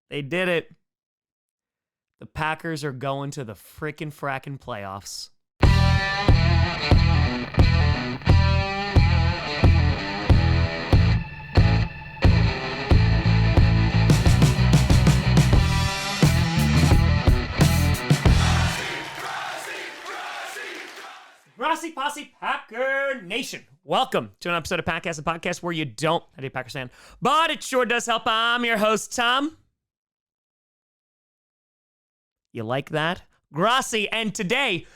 They did it. The Packers are going to the frickin' frackin' playoffs. Grossi Posse Packer Nation. Welcome to an episode of Packcast, a podcast where you don't have a Packers fan, but it sure does help. I'm your host, Tom. You like that? Grossi, and today,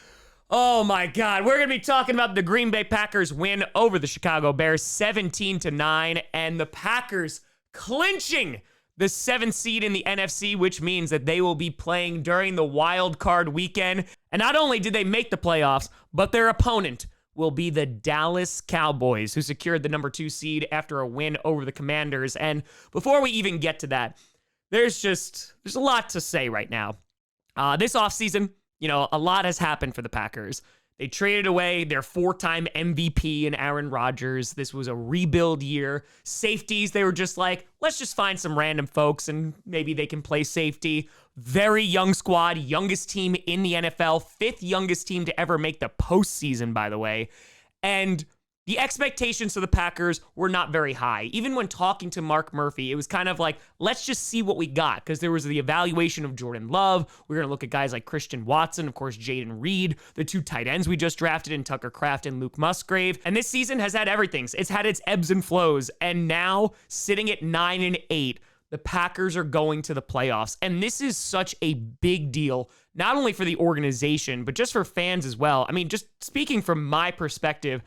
oh my God, we're going to be talking about the Green Bay Packers win over the Chicago Bears 17-9, and the Packers clinching the 7th seed in the NFC, which means that they will be playing during the wild card weekend. And not only did they make the playoffs, but their opponent will be the Dallas Cowboys, who secured the number 2 seed after a win over the Commanders. And before we even get to that, there's a lot to say right now. This offseason, a lot has happened for the Packers. They traded away their 4-time MVP in Aaron Rodgers. This was a rebuild year. Safeties, they were just like, let's just find some random folks and maybe they can play safety. Very young squad, youngest team in the NFL, 5th youngest team to ever make the postseason, by the way. And the expectations for the Packers were not very high. Even when talking to Mark Murphy, it was kind of like, let's just see what we got. Because there was the evaluation of Jordan Love. We're going to look at guys like Christian Watson, of course, Jaden Reed, the 2 tight ends we just drafted in Tucker Kraft and Luke Musgrave. And this season has had everything. It's had its ebbs and flows. And now, sitting at 9-8, the Packers are going to the playoffs. And this is such a big deal, not only for the organization, but just for fans as well. I mean, just speaking from my perspective,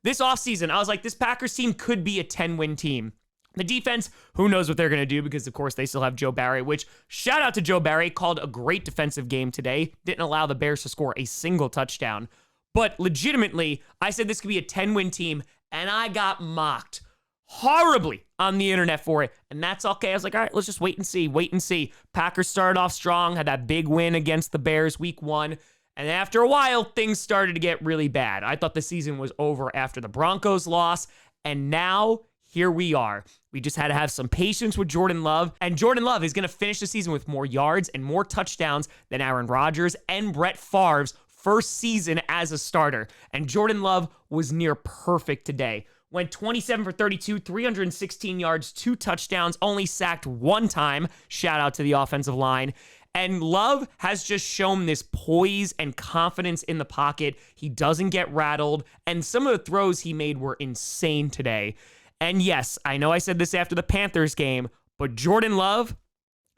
this offseason, I was like, this Packers team could be a 10-win team. The defense, who knows what they're going to do because, of course, they still have Joe Barry, which, shout out to Joe Barry, called a great defensive game today. Didn't allow the Bears to score a single touchdown. But legitimately, I said this could be a 10-win team, and I got mocked horribly on the internet for it. And that's okay. I was like, all right, let's just wait and see. Packers started off strong, had that big win against the Bears week 1. And after a while, things started to get really bad. I thought the season was over after the Broncos loss. And now, here we are. We just had to have some patience with Jordan Love. And Jordan Love is going to finish the season with more yards and more touchdowns than Aaron Rodgers and Brett Favre's first season as a starter. And Jordan Love was near perfect today. Went 27 for 32, 316 yards, 2 touchdowns, only sacked 1 time. Shout out to the offensive line. And Love has just shown this poise and confidence in the pocket. He doesn't get rattled. And some of the throws he made were insane today. And yes, I know I said this after the Panthers game, but Jordan Love,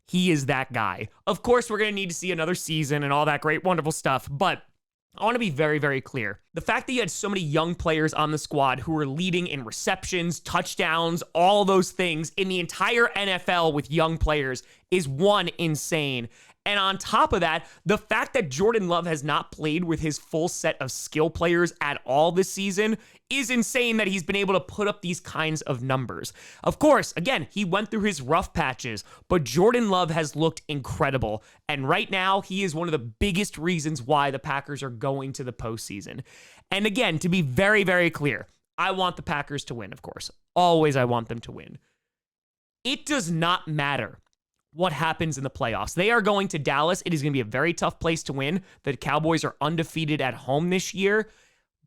he is that guy. Of course, we're going to need to see another season and all that great, wonderful stuff. But I want to be very, very clear. The fact that you had so many young players on the squad who were leading in receptions, touchdowns, all those things in the entire NFL with young players is, one, insane. And on top of that, the fact that Jordan Love has not played with his full set of skill players at all this season is insane that he's been able to put up these kinds of numbers. Of course, again, he went through his rough patches, but Jordan Love has looked incredible. And right now, he is one of the biggest reasons why the Packers are going to the postseason. And again, to be very, very clear, I want the Packers to win, of course. Always I want them to win. It does not matter what happens in the playoffs. They are going to Dallas. It is going to be a very tough place to win. The Cowboys are undefeated at home this year.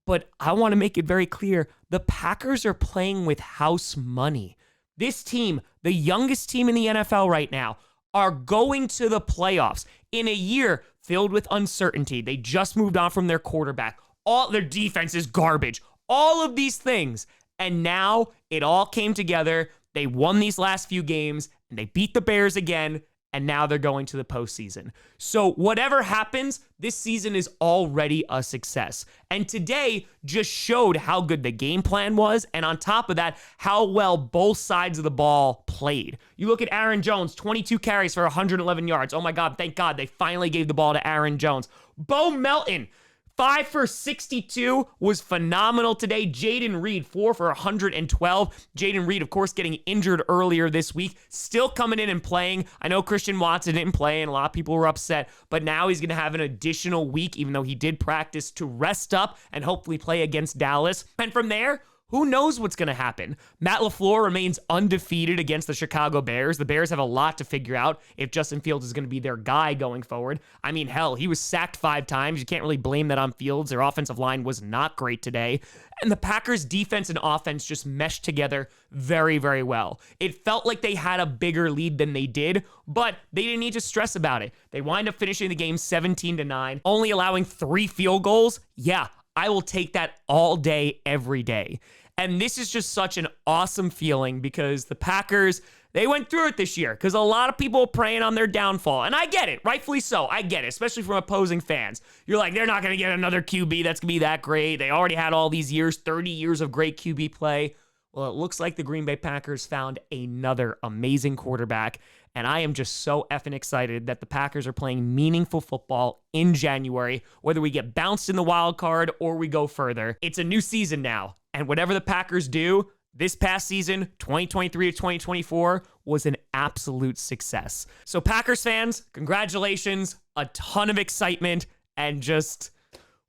But I want to make it very clear, the Packers are playing with house money. This team, the youngest team in the NFL right now, are going to the playoffs in a year filled with uncertainty. They just moved on from their quarterback. All their defense is garbage. All of these things. And now it all came together. They won these last few games, and they beat the Bears again, and now they're going to the postseason. So whatever happens, this season is already a success. And today just showed how good the game plan was, and on top of that, how well both sides of the ball played. You look at Aaron Jones, 22 carries for 111 yards. Oh my God, thank God they finally gave the ball to Aaron Jones. Bo Melton, 5 for 62 was phenomenal today. Jaden Reed, 4 for 112. Jaden Reed, of course, getting injured earlier this week, still coming in and playing. I know Christian Watson didn't play, and a lot of people were upset, but now he's going to have an additional week, even though he did practice, to rest up and hopefully play against Dallas. And from there, Who knows what's going to happen? Matt LaFleur remains undefeated against the Chicago Bears. The Bears have a lot to figure out if Justin Fields is going to be their guy going forward. I mean, hell, he was sacked 5 times. You can't really blame that on Fields. Their offensive line was not great today. And the Packers' defense and offense just meshed together very, very well. It felt like they had a bigger lead than they did, but they didn't need to stress about it. They wind up finishing the game 17-9, only allowing 3 field goals. Yeah, I will take that all day, every day. And this is just such an awesome feeling because the Packers, they went through it this year because a lot of people are preying on their downfall. And I get it, rightfully so. I get it, especially from opposing fans. You're like, they're not going to get another QB that's going to be that great. They already had all these years, 30 years of great QB play. Well, it looks like the Green Bay Packers found another amazing quarterback. And I am just so effing excited that the Packers are playing meaningful football in January, whether we get bounced in the wild card or we go further. It's a new season now. And whatever the Packers do, this past season, 2023 to 2024, was an absolute success. So Packers fans, congratulations, a ton of excitement, and just,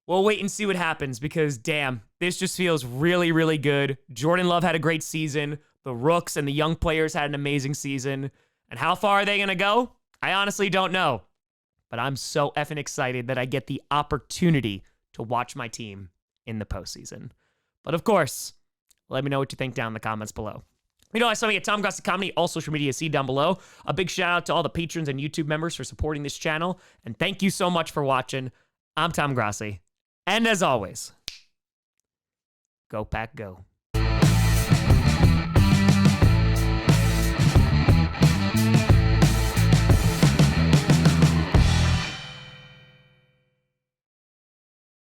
we'll wait and see what happens because, damn, this just feels really, really good. Jordan Love had a great season. The Rooks and the young players had an amazing season. And how far are they going to go? I honestly don't know. But I'm so effing excited that I get the opportunity to watch my team in the postseason. But of course, let me know what you think down in the comments below. You know, I saw me at Tom Grossi Comedy, all social media see down below. A big shout out to all the patrons and YouTube members for supporting this channel. And thank you so much for watching. I'm Tom Grossi. And as always, go Pack Go.